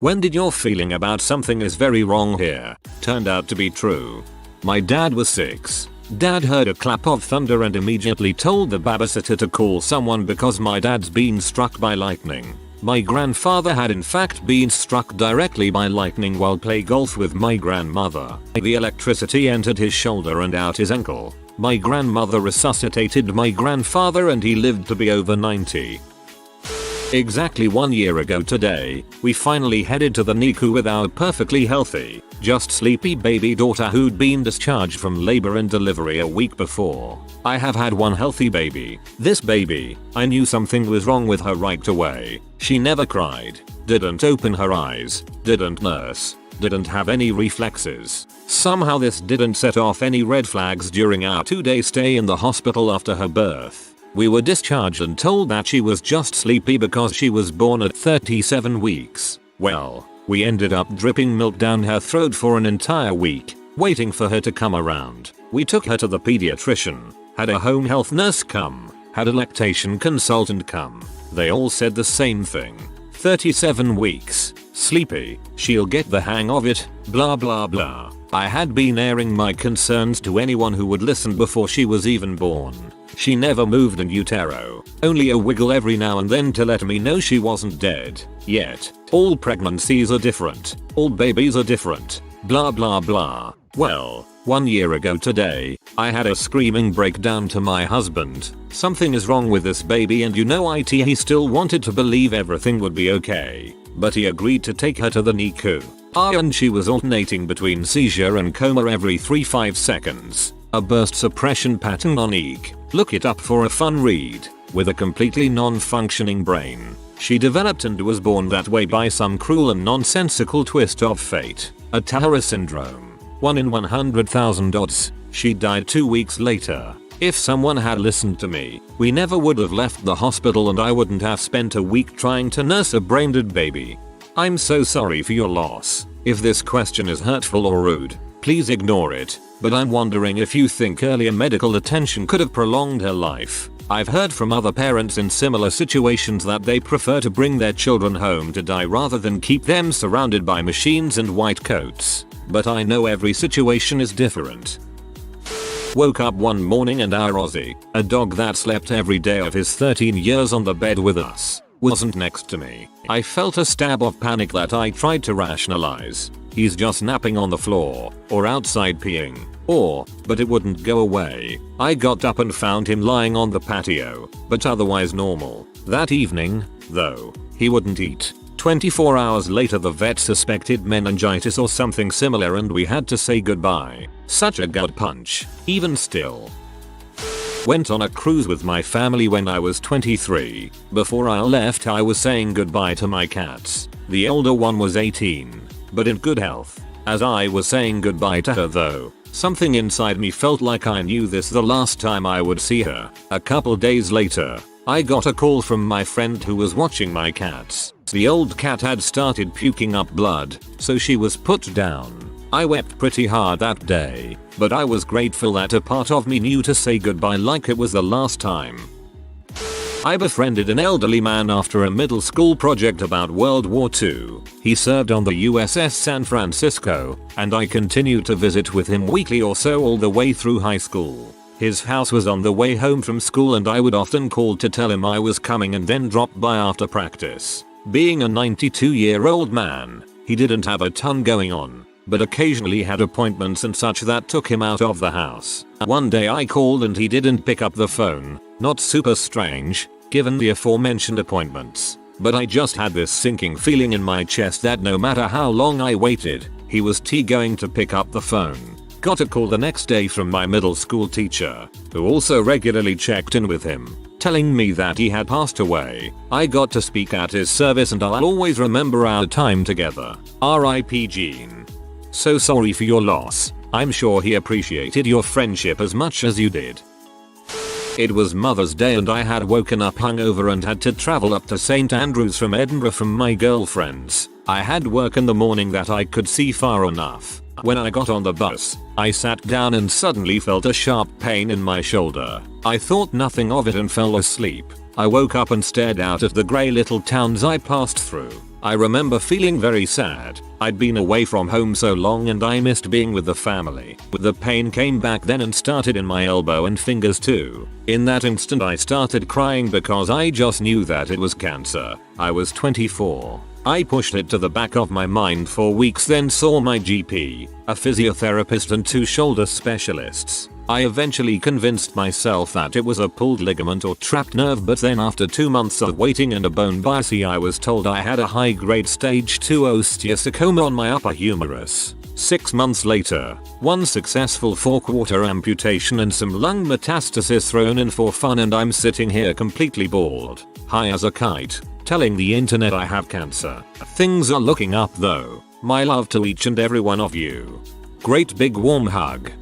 When did your feeling about something is very wrong here turned out to be true? My dad was 6. Dad heard a clap of thunder and immediately told the babysitter to call someone because my dad's been struck by lightning. My grandfather had in fact been struck directly by lightning while playing golf with my grandmother. The electricity entered his shoulder and out his ankle. My grandmother resuscitated my grandfather and he lived to be over 90. Exactly 1 year ago today, we finally headed to the NICU with our perfectly healthy, just sleepy baby daughter who'd been discharged from labor and delivery a week before. I have had one healthy baby. This baby, I knew something was wrong with her right away. She never cried, didn't open her eyes, didn't nurse, didn't have any reflexes. Somehow this didn't set off any red flags during our 2-day stay in the hospital after her birth. We were discharged and told that she was just sleepy because she was born at 37 weeks. Well, we ended up dripping milk down her throat for an entire week, waiting for her to come around. We took her to the pediatrician, had a home health nurse come, had a lactation consultant come. They all said the same thing. 37 weeks, sleepy, she'll get the hang of it, blah blah blah. I had been airing my concerns to anyone who would listen before she was even born. She never moved in utero, only a wiggle every now and then to let me know she wasn't dead. Yet, all pregnancies are different, all babies are different, blah blah blah. Well, 1 year ago today, I had a screaming breakdown to my husband. Something is wrong with this baby and he still wanted to believe everything would be okay. But he agreed to take her to the NICU. And she was alternating between seizure and coma every 3-5 seconds. A burst suppression pattern on EEG. Look it up for a fun read. With a completely non-functioning brain. She developed and was born that way by some cruel and nonsensical twist of fate. A Tourette syndrome. 1 in 100,000 odds. She died 2 weeks later. If someone had listened to me, we never would have left the hospital and I wouldn't have spent a week trying to nurse a brain-dead baby. I'm so sorry for your loss. If this question is hurtful or rude, please ignore it. But I'm wondering if you think earlier medical attention could have prolonged her life. I've heard from other parents in similar situations that they prefer to bring their children home to die rather than keep them surrounded by machines and white coats. But I know every situation is different. Woke up one morning and our Ozzy, a dog that slept every day of his 13 years on the bed with us, wasn't next to me. I felt a stab of panic that I tried to rationalize. He's just napping on the floor, or outside peeing, but it wouldn't go away. I got up and found him lying on the patio, but otherwise normal. That evening, though, he wouldn't eat. 24 hours later the vet suspected meningitis or something similar and we had to say goodbye. Such a gut punch. Even still. Went on a cruise with my family when I was 23. Before I left I was saying goodbye to my cats. The older one was 18, but in good health. As I was saying goodbye to her though, something inside me felt like I knew this the last time I would see her. A couple days later, I got a call from my friend who was watching my cats. The old cat had started puking up blood, so she was put down. I wept pretty hard that day, but I was grateful that a part of me knew to say goodbye like it was the last time. I befriended an elderly man after a middle school project about World War II. He served on the USS San Francisco, and I continued to visit with him weekly or so all the way through high school. His house was on the way home from school and I would often call to tell him I was coming and then drop by after practice. Being a 92-year-old man, he didn't have a ton going on, but occasionally had appointments and such that took him out of the house. One day I called and he didn't pick up the phone. Not super strange, given the aforementioned appointments, but I just had this sinking feeling in my chest that no matter how long I waited, he was going to pick up the phone. Got a call the next day from my middle school teacher, who also regularly checked in with him, telling me that he had passed away. I got to speak at his service and I'll always remember our time together. R.I.P. Gene. So sorry for your loss. I'm sure he appreciated your friendship as much as you did. It was Mother's Day and I had woken up hungover and had to travel up to St Andrews from Edinburgh from my girlfriend's. I had work in the morning that I could see far enough. When I got on the bus, I sat down and suddenly felt a sharp pain in my shoulder. I thought nothing of it and fell asleep. I woke up and stared out at the grey little towns I passed through. I remember feeling very sad. I'd been away from home so long and I missed being with the family. The pain came back then and started in my elbow and fingers too. In that instant I started crying because I just knew that it was cancer. I was 24. I pushed it to the back of my mind for weeks, then saw my GP, a physiotherapist and 2 shoulder specialists. I eventually convinced myself that it was a pulled ligament or trapped nerve, but then after 2 months of waiting and a bone biopsy I was told I had a high-grade stage 2 osteosarcoma on my upper humerus. 6 months later, 1 successful 4-quarter amputation and some lung metastasis thrown in for fun, and I'm sitting here completely bald, high as a kite, telling the internet I have cancer. Things are looking up though. My love to each and every one of you. Great big warm hug.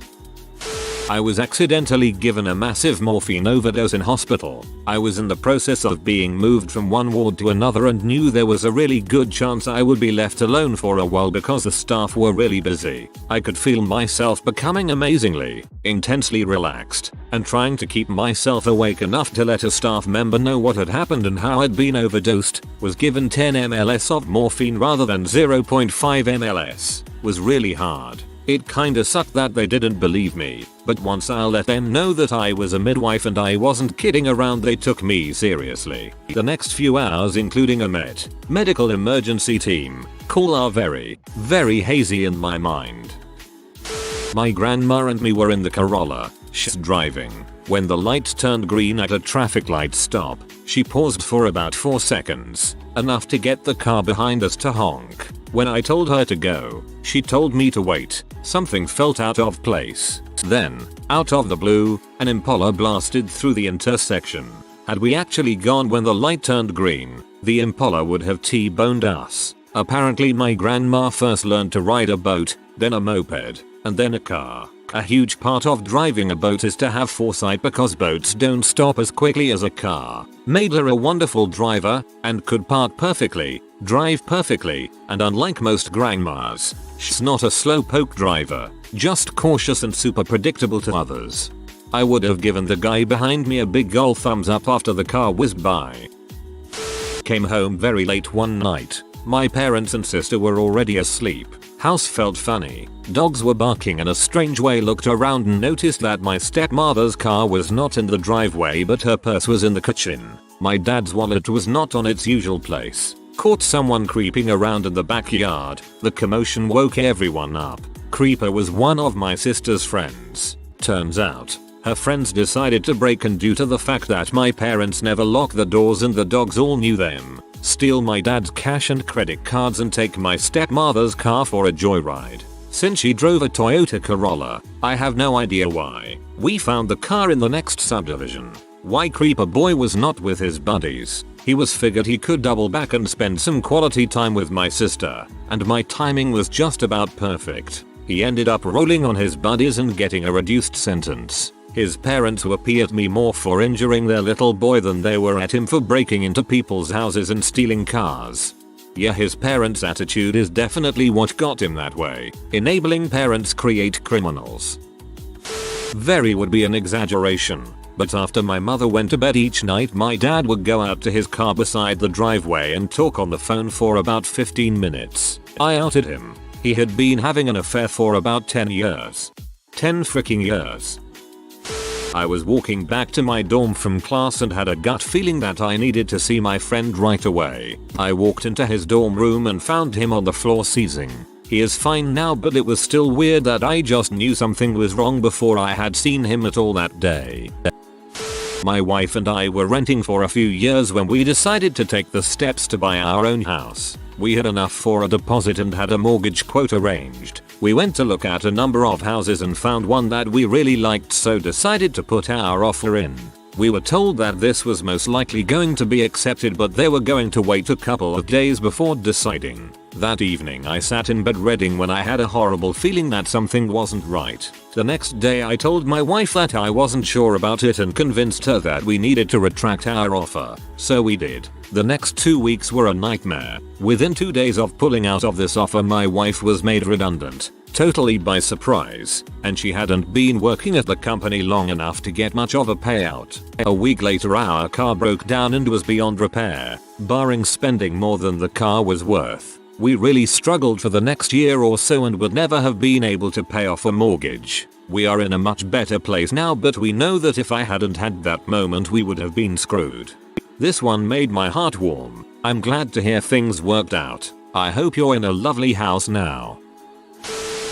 I was accidentally given a massive morphine overdose in hospital. I was in the process of being moved from one ward to another and knew there was a really good chance I would be left alone for a while because the staff were really busy. I could feel myself becoming amazingly, intensely relaxed, and trying to keep myself awake enough to let a staff member know what had happened and how I'd been overdosed. Was given 10 mls of morphine rather than 0.5 mls. Was really hard. It kinda sucked that they didn't believe me, but once I let them know that I was a midwife and I wasn't kidding around, they took me seriously. The next few hours, including a medical emergency team call, are very, very hazy in my mind. My grandma and me were in the Corolla, she's driving, when the light turned green at a traffic light stop. She paused for about 4 seconds, enough to get the car behind us to honk. When I told her to go, she told me to wait. Something felt out of place. Then, out of the blue, an Impala blasted through the intersection. Had we actually gone when the light turned green, the Impala would have T-boned us. Apparently my grandma first learned to ride a boat, then a moped, and then a car. A huge part of driving a boat is to have foresight because boats don't stop as quickly as a car. Made her a wonderful driver and could park perfectly, drive perfectly, and unlike most grandmas, she's not a slowpoke driver, just cautious and super predictable to others. I would have given the guy behind me a big ol' thumbs up after the car whizzed by. Came home very late one night. My parents and sister were already asleep. House felt funny. Dogs were barking in a strange way. Looked around and noticed that my stepmother's car was not in the driveway but her purse was in the kitchen. My dad's wallet was not on its usual place. Caught someone creeping around in the backyard. The commotion woke everyone up. Creeper was one of my sister's friends. Turns out, her friends decided to break in due to the fact that my parents never locked the doors and the dogs all knew them. Steal my dad's cash and credit cards and take my stepmother's car for a joyride. Since she drove a Toyota Corolla, I have no idea why. We found the car in the next subdivision. Why Creeper Boy was not with his buddies. He was figured he could double back and spend some quality time with my sister, and my timing was just about perfect. He ended up rolling on his buddies and getting a reduced sentence. His parents were pissed at me more for injuring their little boy than they were at him for breaking into people's houses and stealing cars. Yeah, his parents' attitude is definitely what got him that way. Enabling parents create criminals. Very would be an exaggeration, but after my mother went to bed each night my dad would go out to his car beside the driveway and talk on the phone for about 15 minutes. I outed him. He had been having an affair for about 10 years. 10 freaking years. I was walking back to my dorm from class and had a gut feeling that I needed to see my friend right away. I walked into his dorm room and found him on the floor seizing. He is fine now, but it was still weird that I just knew something was wrong before I had seen him at all that day. My wife and I were renting for a few years when we decided to take the steps to buy our own house. We had enough for a deposit and had a mortgage quote arranged. We went to look at a number of houses and found one that we really liked, so decided to put our offer in. We were told that this was most likely going to be accepted, but they were going to wait a couple of days before deciding. That evening I sat in bed reading when I had a horrible feeling that something wasn't right. The next day I told my wife that I wasn't sure about it and convinced her that we needed to retract our offer. So we did. The next 2 weeks were a nightmare. Within 2 days of pulling out of this offer my wife was made redundant. totally by surprise, and she hadn't been working at the company long enough to get much of a payout. A week later our car broke down and was beyond repair, barring spending more than the car was worth. We really struggled for the next year or so and would never have been able to pay off a mortgage. We are in a much better place now, but we know that if I hadn't had that moment we would have been screwed. This one made my heart warm. I'm glad to hear things worked out. I hope you're in a lovely house now.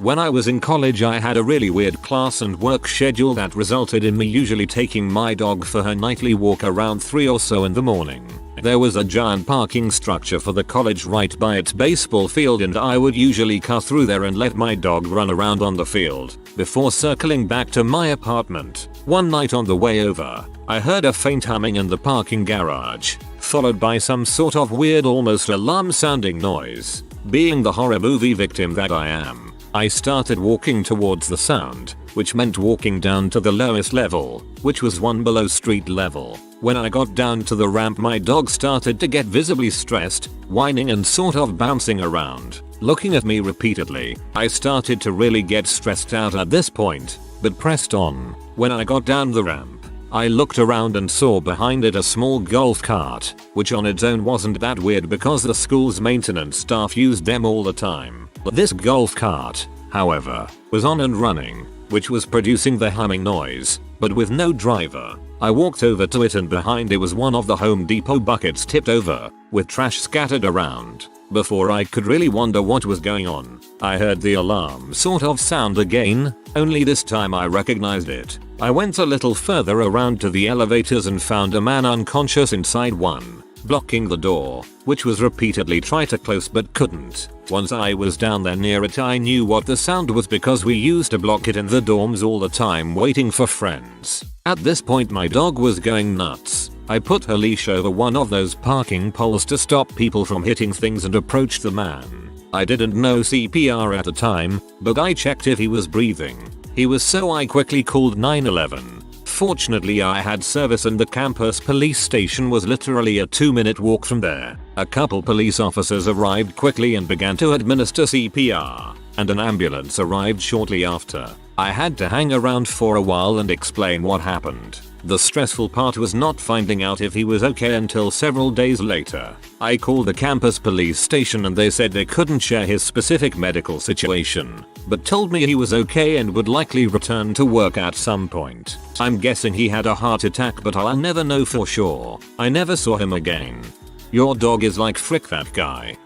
When I was in college I had a really weird class and work schedule that resulted in me usually taking my dog for her nightly walk around 3 or so in the morning. There was a giant parking structure for the college right by its baseball field and I would usually cut through there and let my dog run around on the field before circling back to my apartment. One night on the way over, I heard a faint humming in the parking garage, followed by some sort of weird almost alarm sounding noise. Being the horror movie victim that I am, I started walking towards the sound, which meant walking down to the lowest level, which was one below street level. When I got down to the ramp my dog started to get visibly stressed, whining and sort of bouncing around, looking at me repeatedly. I started to really get stressed out at this point, but pressed on. When I got down the ramp, I looked around and saw behind it a small golf cart, which on its own wasn't that weird because the school's maintenance staff used them all the time. This golf cart, however, was on and running, which was producing the humming noise, but with no driver. I walked over to it and behind it was one of the Home Depot buckets tipped over, with trash scattered around. Before I could really wonder what was going on, I heard the alarm sort of sound again, only this time I recognized it. I went a little further around to the elevators and found a man unconscious inside one, blocking the door, which was repeatedly tried to close but couldn't. Once I was down there near it I knew what the sound was because we used to block it in the dorms all the time waiting for friends. At this point my dog was going nuts. I put her leash over one of those parking poles to stop people from hitting things and approached the man. I didn't know CPR at the time, but I checked if he was breathing. He was, so I quickly called 911. Fortunately I had service and the campus police station was literally a 2-minute walk from there. A couple police officers arrived quickly and began to administer CPR, and an ambulance arrived shortly after. I had to hang around for a while and explain what happened. The stressful part was not finding out if he was okay until several days later. I called the campus police station and they said they couldn't share his specific medical situation, but told me he was okay and would likely return to work at some point. I'm guessing he had a heart attack, but I'll never know for sure. I never saw him again. Your dog is like frick that guy.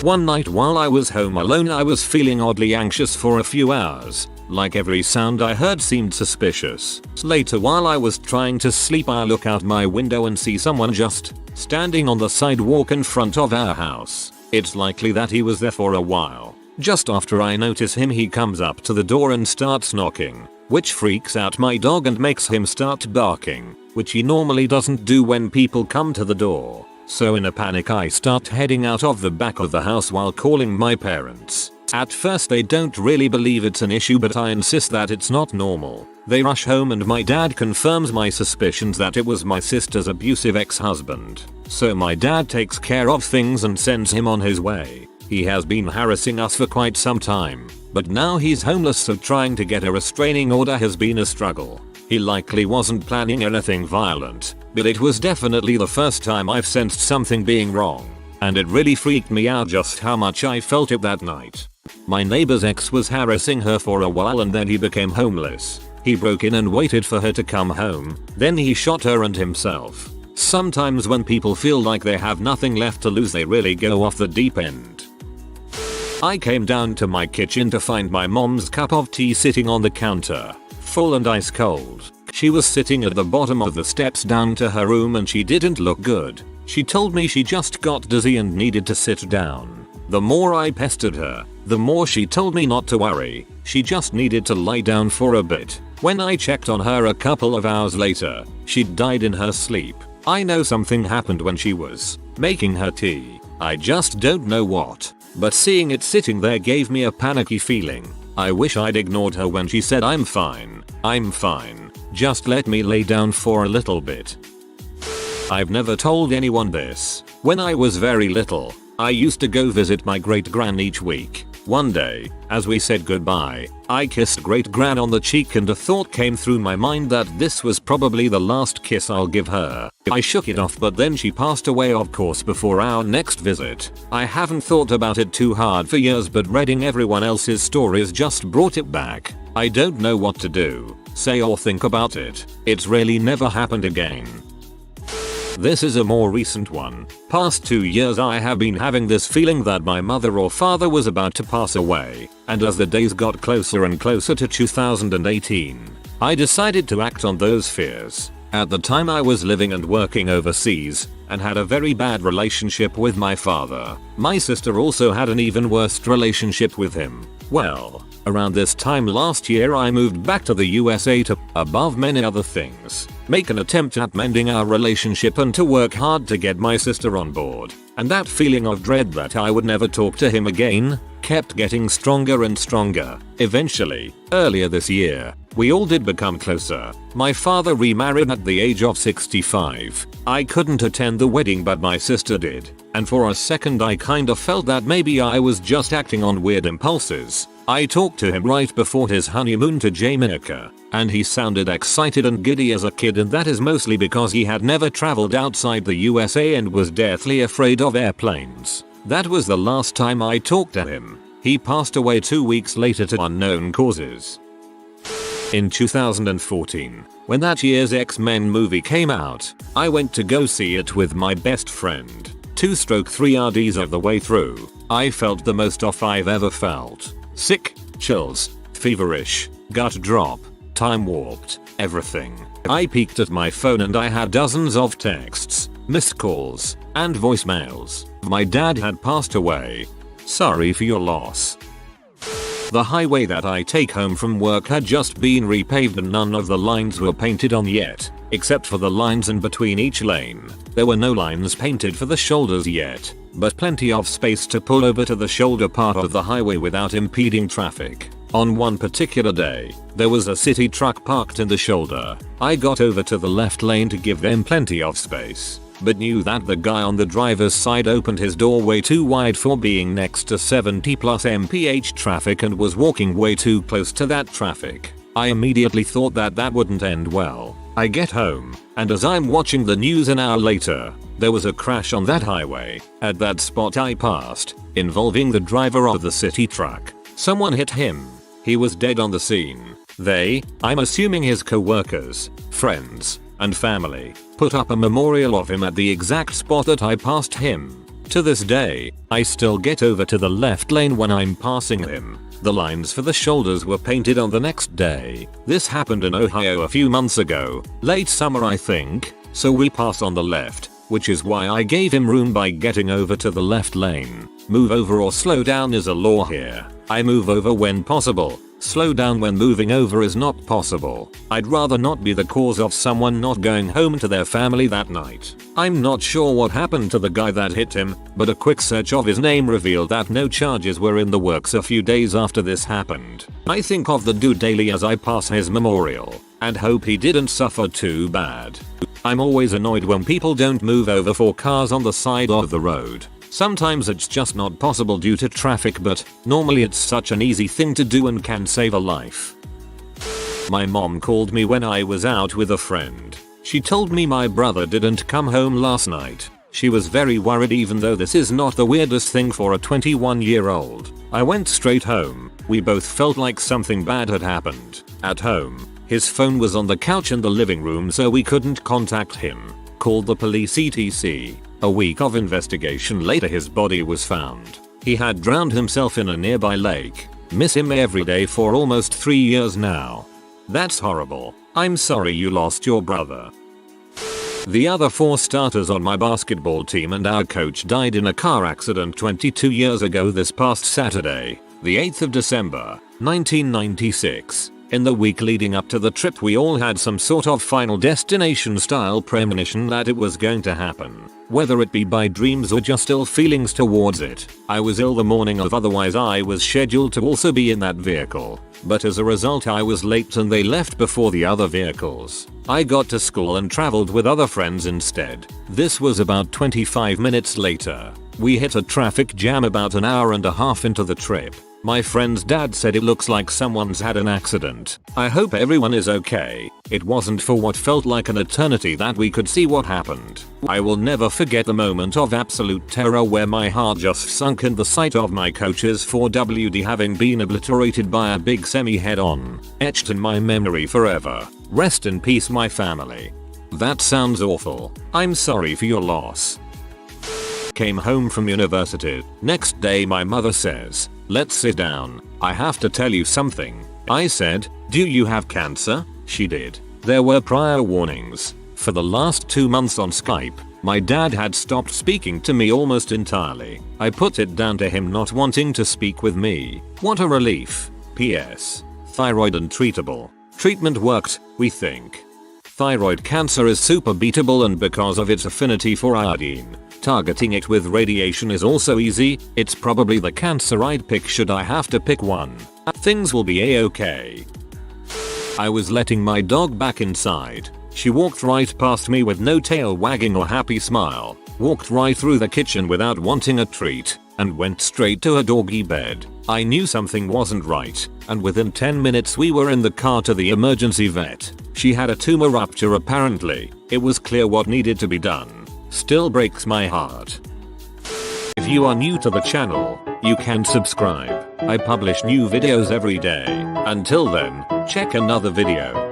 One night while I was home alone I was feeling oddly anxious for a few hours. Like every sound I heard seemed suspicious. Later while I was trying to sleep I look out my window and see someone just standing on the sidewalk in front of our house. It's likely that he was there for a while. Just after I notice him he comes up to the door and starts knocking, which freaks out my dog and makes him start barking, which he normally doesn't do when people come to the door. So in a panic I start heading out of the back of the house while calling my parents. At first they don't really believe it's an issue, but I insist that it's not normal. They rush home and my dad confirms my suspicions that it was my sister's abusive ex-husband. So my dad takes care of things and sends him on his way. He has been harassing us for quite some time, but now he's homeless, so trying to get a restraining order has been a struggle. He likely wasn't planning anything violent, but it was definitely the first time I've sensed something being wrong. And it really freaked me out just how much I felt it that night. My neighbor's ex was harassing her for a while and then he became homeless. He broke in and waited for her to come home, then he shot her and himself. Sometimes when people feel like they have nothing left to lose they really go off the deep end. I came down to my kitchen to find my mom's cup of tea sitting on the counter, full and ice cold. She was sitting at the bottom of the steps down to her room and she didn't look good. She told me she just got dizzy and needed to sit down. The more I pestered her, the more she told me not to worry, she just needed to lie down for a bit. When I checked on her a couple of hours later, she'd died in her sleep. I know something happened when she was making her tea. I just don't know what, but seeing it sitting there gave me a panicky feeling. I wish I'd ignored her when she said I'm fine, just let me lay down for a little bit. I've never told anyone this. When I was very little, I used to go visit my great-gran each week. One day, as we said goodbye, I kissed great gran on the cheek and a thought came through my mind that this was probably the last kiss I'll give her. I shook it off, but then she passed away, of course, before our next visit. I haven't thought about it too hard for years, but reading everyone else's stories just brought it back. I don't know what to do, say or think about it. It's really never happened again. This is a more recent one. Past 2 years I have been having this feeling that my mother or father was about to pass away, and as the days got closer and closer to 2018, I decided to act on those fears. At the time I was living and working overseas, and had a very bad relationship with my father. My sister also had an even worse relationship with him. Well, around this time last year I moved back to the USA to, above many other things, make an attempt at mending our relationship and to work hard to get my sister on board. And that feeling of dread that I would never talk to him again kept getting stronger and stronger. Eventually, earlier this year, we all did become closer. My father remarried at the age of 65. I couldn't attend the wedding, but my sister did. And for a second I kinda felt that maybe I was just acting on weird impulses. I talked to him right before his honeymoon to Jamaica, and he sounded excited and giddy as a kid, and that is mostly because he had never traveled outside the USA and was deathly afraid of airplanes. That was the last time I talked to him. He passed away 2 weeks later to unknown causes. In 2014, when that year's X-Men movie came out, I went to go see it with my best friend. 2/3 RDs of the way through, I felt the most off I've ever felt. Sick, chills, feverish, gut drop, time warped, everything. I peeked at my phone and I had dozens of texts, missed calls, and voicemails. My dad had passed away. Sorry for your loss. The highway that I take home from work had just been repaved and none of the lines were painted on yet, except for the lines in between each lane. There were no lines painted for the shoulders yet, but plenty of space to pull over to the shoulder part of the highway without impeding traffic. On one particular day, there was a city truck parked in the shoulder. I got over to the left lane to give them plenty of space, but knew that the guy on the driver's side opened his door way too wide for being next to 70+ mph traffic and was walking way too close to that traffic. I immediately thought that that wouldn't end well. I get home, and as I'm watching the news an hour later, there was a crash on that highway, at that spot I passed, involving the driver of the city truck. Someone hit him. He was dead on the scene. They, I'm assuming his co-workers, friends, and family, put up a memorial of him at the exact spot that I passed him. To this day, I still get over to the left lane when I'm passing him. The lines for the shoulders were painted on the next day. This happened in Ohio a few months ago, late summer I think, so we pass on the left, which is why I gave him room by getting over to the left lane. Move over or slow down is a law here. I move over when possible. Slow down when moving over is not possible. I'd rather not be the cause of someone not going home to their family that night. I'm not sure what happened to the guy that hit him, but a quick search of his name revealed that no charges were in the works a few days after this happened. I think of the dude daily as I pass his memorial, and hope he didn't suffer too bad. I'm always annoyed when people don't move over for cars on the side of the road. Sometimes it's just not possible due to traffic, but normally it's such an easy thing to do and can save a life. My mom called me when I was out with a friend. She told me my brother didn't come home last night. She was very worried, even though this is not the weirdest thing for a 21-year-old. I went straight home. We both felt like something bad had happened. At home, his phone was on the couch in the living room, so we couldn't contact him. Called the police etc. A week of investigation later, his body was found. He had drowned himself in a nearby lake. Miss him every day for almost 3 years now. That's horrible. I'm sorry you lost your brother. The other 4 starters on my basketball team and our coach died in a car accident 22 years ago this past Saturday, the 8th of December, 1996. In the week leading up to the trip, we all had some sort of Final Destination style premonition that it was going to happen. Whether it be by dreams or just ill feelings towards it. I was ill the morning of, otherwise I was scheduled to also be in that vehicle. But as a result I was late and they left before the other vehicles. I got to school and traveled with other friends instead. This was about 25 minutes later. We hit a traffic jam about an hour and a half into the trip. My friend's dad said it looks like someone's had an accident. I hope everyone is okay. It wasn't for what felt like an eternity that we could see what happened. I will never forget the moment of absolute terror where my heart just sunk in the sight of my coach's 4WD having been obliterated by a big semi head on. Etched in my memory forever. Rest in peace, my family. That sounds awful. I'm sorry for your loss. Came home from university. Next day my mother says, "Let's sit down. I have to tell you something." I said, "Do you have cancer?" She did. There were prior warnings. For the last 2 months on Skype, my dad had stopped speaking to me almost entirely. I put it down to him not wanting to speak with me. What a relief. PS. Thyroid untreatable. Treatment worked, we think. Thyroid cancer is super beatable, and because of its affinity for iodine, targeting it with radiation is also easy. It's probably the cancer I'd pick should I have to pick one. Things will be a-okay. I was letting my dog back inside. She walked right past me with no tail wagging or happy smile, walked right through the kitchen without wanting a treat, and went straight to her doggy bed. I knew something wasn't right, and within 10 minutes we were in the car to the emergency vet. She had a tumor rupture apparently. It was clear what needed to be done. Still breaks my heart. If you are new to the channel, you can subscribe. I publish new videos every day. Until then, check another video.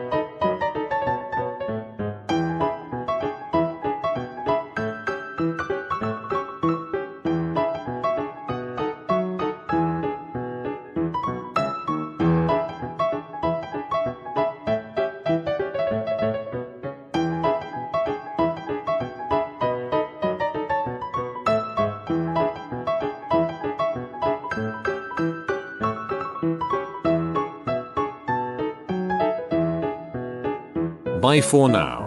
Bye for now.